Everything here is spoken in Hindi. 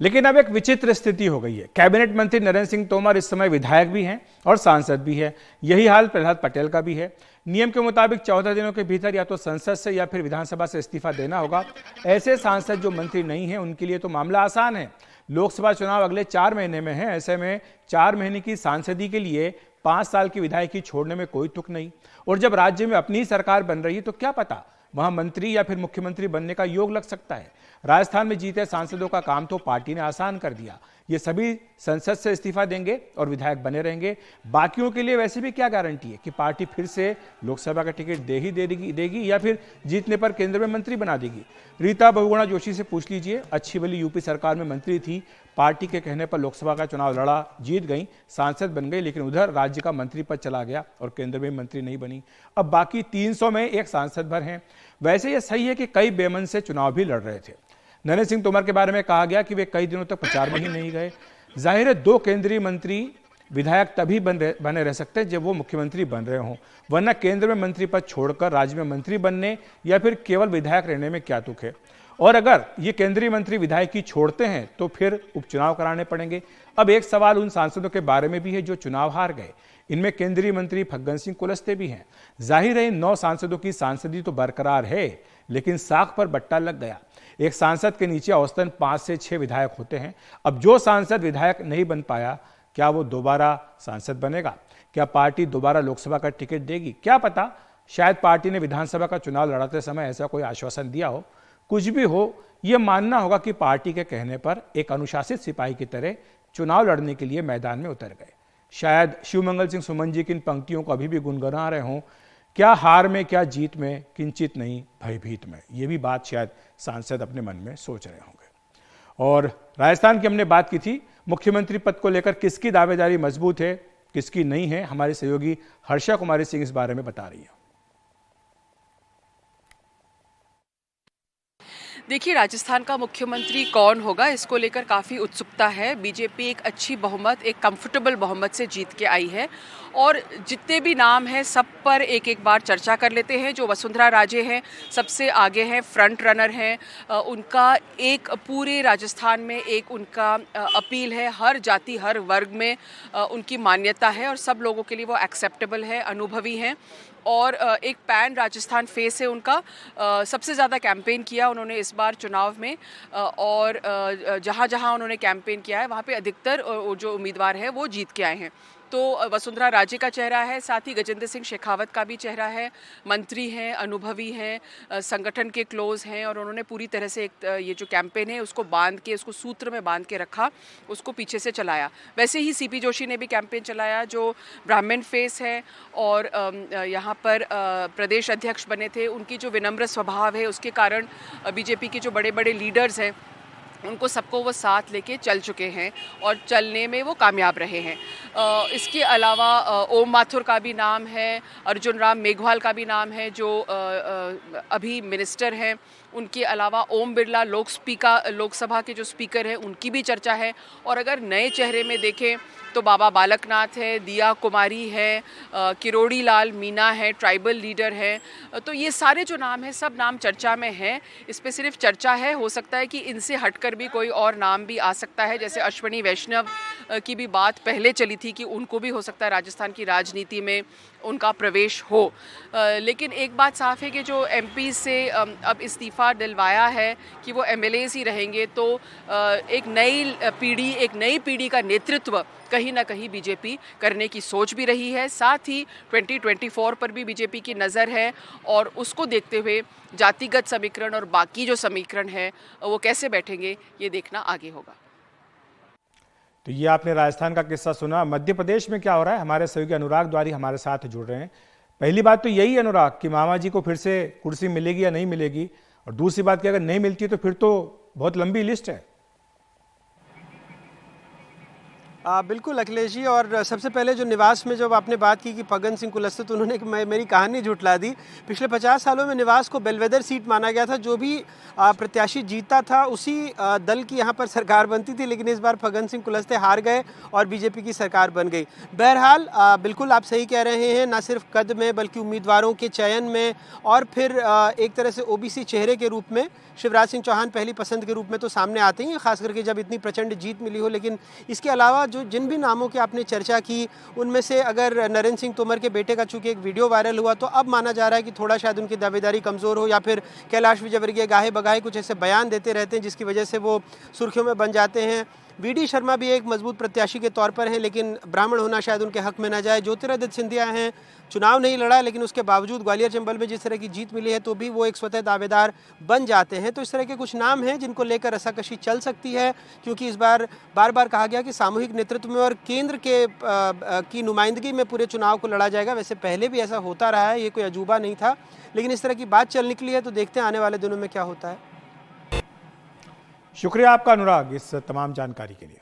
लेकिन अब एक विचित्र स्थिति हो गई है। कैबिनेट मंत्री नरेंद्र सिंह तोमर इस समय विधायक भी हैं और सांसद भी है। यही हाल प्रहलाद पटेल का भी है। नियम के मुताबिक 14 दिनों के भीतर या तो संसद से या फिर विधानसभा से इस्तीफा देना होगा। ऐसे सांसद जो मंत्री नहीं हैं उनके लिए तो मामला आसान है। लोकसभा चुनाव अगले 4 महीने में है। ऐसे में 4 महीने की सांसदी के लिए 5 साल की विधायकी छोड़ने में कोई तुक नहीं। और जब राज्य में अपनी सरकार बन रही है तो क्या पता वहां मंत्री या फिर मुख्यमंत्री बनने का योग लग सकता है। राजस्थान में जीते सांसदों का काम तो पार्टी ने आसान कर दिया। ये सभी संसद से इस्तीफा देंगे और विधायक बने रहेंगे। बाकियों के लिए वैसे भी क्या गारंटी है कि पार्टी फिर से लोकसभा का टिकट देगी या फिर जीतने पर केंद्र में मंत्री बना देगी। रीता बहुगुणा जोशी से पूछ लीजिए। अच्छी भली यूपी सरकार में मंत्री थी, पार्टी के कहने पर लोकसभा का चुनाव लड़ा, जीत गई, सांसद बन गई, लेकिन उधर राज्य का मंत्री पद चला गया और केंद्र में मंत्री नहीं बनी। अब बाकी 300 में एक सांसद भर हैं। वैसे यह सही है कि कई बेमन से चुनाव भी लड़ रहे थे। नरेंद्र सिंह तोमर के बारे में कहा गया कि वे कई दिनों तक प्रचार में ही नहीं गए। जाहिर है 2 केंद्रीय मंत्री विधायक तभी बने रह सकते हैं जब वो मुख्यमंत्री बन रहे हों, वरना केंद्र में मंत्री पद छोड़कर राज्य में मंत्री बनने या फिर केवल विधायक रहने में क्या तुक है। और अगर ये केंद्रीय मंत्री विधायकी छोड़ते हैं तो फिर उपचुनाव कराने पड़ेंगे। अब एक सवाल उन सांसदों के बारे में भी है जो चुनाव हार गए। इनमें केंद्रीय मंत्री फग्गन सिंह कुलस्ते भी हैं। जाहिर है इन 9 सांसदों की सांसदी तो बरकरार है, लेकिन साख पर बट्टा लग गया। एक सांसद के नीचे औसतन 5 से 6 विधायक होते हैं। अब जो सांसद विधायक नहीं बन पाया, क्या वो दोबारा सांसद बनेगा? क्या पार्टी दोबारा लोकसभा का टिकट देगी? क्या पता, शायद पार्टी ने विधानसभा का चुनाव लड़ाते समय ऐसा कोई आश्वासन दिया हो। कुछ भी हो, यह मानना होगा कि पार्टी के कहने पर एक अनुशासित सिपाही की तरह चुनाव लड़ने के लिए मैदान में उतर गए। शायद शिवमंगल सिंह सुमन जी की इन पंक्तियों को अभी भी गुनगुना रहे हों, क्या हार में क्या जीत में, किंचित नहीं भयभीत में। ये भी बात शायद सांसद अपने मन में सोच रहे होंगे। और राजस्थान की हमने बात की थी। मुख्यमंत्री पद को लेकर किसकी दावेदारी मजबूत है, किसकी नहीं है, हमारी सहयोगी हर्षा कुमारी सिंह इस बारे में बता रही है। देखिए, राजस्थान का मुख्यमंत्री कौन होगा, इसको लेकर काफ़ी उत्सुकता है। बीजेपी एक अच्छी बहुमत, एक कंफर्टेबल बहुमत से जीत के आई है और जितने भी नाम हैं सब पर एक एक बार चर्चा कर लेते हैं। जो वसुंधरा राजे हैं सबसे आगे हैं, फ्रंट रनर हैं। उनका एक पूरे राजस्थान में एक उनका अपील है, हर जाति हर वर्ग में उनकी मान्यता है और सब लोगों के लिए वो एक्सेप्टेबल है, अनुभवी हैं और एक पैन राजस्थान फेस है उनका। सबसे ज़्यादा कैंपेन किया उन्होंने इस बार चुनाव में और जहाँ जहाँ उन्होंने कैंपेन किया है वहाँ पे अधिकतर जो उम्मीदवार है वो जीत के आए हैं। तो वसुंधरा राजे का चेहरा है, साथ ही गजेंद्र सिंह शेखावत का भी चेहरा है। मंत्री हैं, अनुभवी हैं, संगठन के क्लोज हैं और उन्होंने पूरी तरह से एक ये जो कैंपेन है उसको बांध के, उसको सूत्र में बांध के रखा, उसको पीछे से चलाया। वैसे ही सीपी जोशी ने भी कैंपेन चलाया जो ब्राह्मण फेस है और यहाँ पर प्रदेश अध्यक्ष बने थे। उनकी जो विनम्र स्वभाव है उसके कारण बीजेपी के जो बड़े बड़े लीडर्स हैं उनको सबको वो साथ लेके चल चुके हैं और चलने में वो कामयाब रहे हैं। इसके अलावा ओम माथुर का भी नाम है, अर्जुन राम मेघवाल का भी नाम है जो अभी मिनिस्टर हैं। उनके अलावा ओम बिरला लोकसभा के जो स्पीकर हैं उनकी भी चर्चा है। और अगर नए चेहरे में देखें तो बाबा बालकनाथ है, दिया कुमारी है, किरोड़ी लाल मीना है, ट्राइबल लीडर है। तो ये सारे जो नाम हैं सब नाम चर्चा में हैं। इस पे सिर्फ चर्चा है, हो सकता है कि इनसे हटकर भी कोई और नाम भी आ सकता है। जैसे अश्विनी वैष्णव की भी बात पहले चली थी कि उनको भी हो सकता है राजस्थान की राजनीति में उनका प्रवेश हो। लेकिन एक बात साफ है कि जो एमपी से अब इस्तीफ़ा दिलवाया है कि वो एमएलएज ही रहेंगे, तो एक नई पीढ़ी का नेतृत्व कहीं ना कहीं बीजेपी करने की सोच भी रही है। साथ ही 2024 पर भी बीजेपी की नज़र है और उसको देखते हुए जातिगत समीकरण और बाकी जो समीकरण है वो कैसे बैठेंगे ये देखना आगे होगा। तो ये आपने राजस्थान का किस्सा सुना। मध्य प्रदेश में क्या हो रहा है, हमारे सहयोगी अनुराग द्वारी हमारे साथ जुड़ रहे हैं। पहली बात तो यही अनुराग कि मामा जी को फिर से कुर्सी मिलेगी या नहीं मिलेगी, और दूसरी बात कि अगर नहीं मिलती तो फिर तो बहुत लंबी लिस्ट है। बिल्कुल अखिलेश जी, और सबसे पहले जो निवास में जब आपने बात की कि फग्गन सिंह कुलस्ते, तो उन्होंने मेरी कहानी झुठला दी। पिछले 50 सालों में निवास को बेलवेदर सीट माना गया था। जो भी प्रत्याशी जीता था उसी दल की यहाँ पर सरकार बनती थी, लेकिन इस बार फग्गन सिंह कुलस्ते हार गए और बीजेपी की सरकार बन गई। बहरहाल बिल्कुल आप सही कह रहे हैं, ना सिर्फ कद में बल्कि उम्मीदवारों के चयन में, और फिर एक तरह से ओबीसी चेहरे के रूप में शिवराज सिंह चौहान पहली पसंद के रूप में तो सामने आते ही, खास करके जब इतनी प्रचंड जीत मिली हो। लेकिन इसके अलावा जो जिन भी नामों की आपने चर्चा की, उनमें से अगर नरेंद्र सिंह तोमर के बेटे का चूंकि एक वीडियो वायरल हुआ, तो अब माना जा रहा है कि थोड़ा शायद उनकी दावेदारी कमज़ोर हो, या फिर कैलाश विजयवर्गीय गाहे बगाहे कुछ ऐसे बयान देते रहते हैं जिसकी वजह से वो सुर्खियों में बन जाते हैं। वीडी शर्मा भी एक मजबूत प्रत्याशी के तौर पर हैं, लेकिन ब्राह्मण होना शायद उनके हक में ना जाए। ज्योतिरादित्य सिंधिया हैं, चुनाव नहीं लड़ा, लेकिन उसके बावजूद ग्वालियर चंबल में जिस तरह की जीत मिली है तो भी वो एक स्वतः दावेदार बन जाते हैं। तो इस तरह के कुछ नाम हैं जिनको लेकर रसाकशी चल सकती है, क्योंकि इस बार बार बार कहा गया कि सामूहिक नेतृत्व में और केंद्र की नुमाइंदगी में पूरे चुनाव को लड़ा जाएगा। वैसे पहले भी ऐसा होता रहा है, ये कोई अजूबा नहीं था, लेकिन इस तरह की बात चल निकली है, तो देखते हैं आने वाले दिनों में क्या होता है। शुक्रिया आपका अनुराग इस तमाम जानकारी के लिए।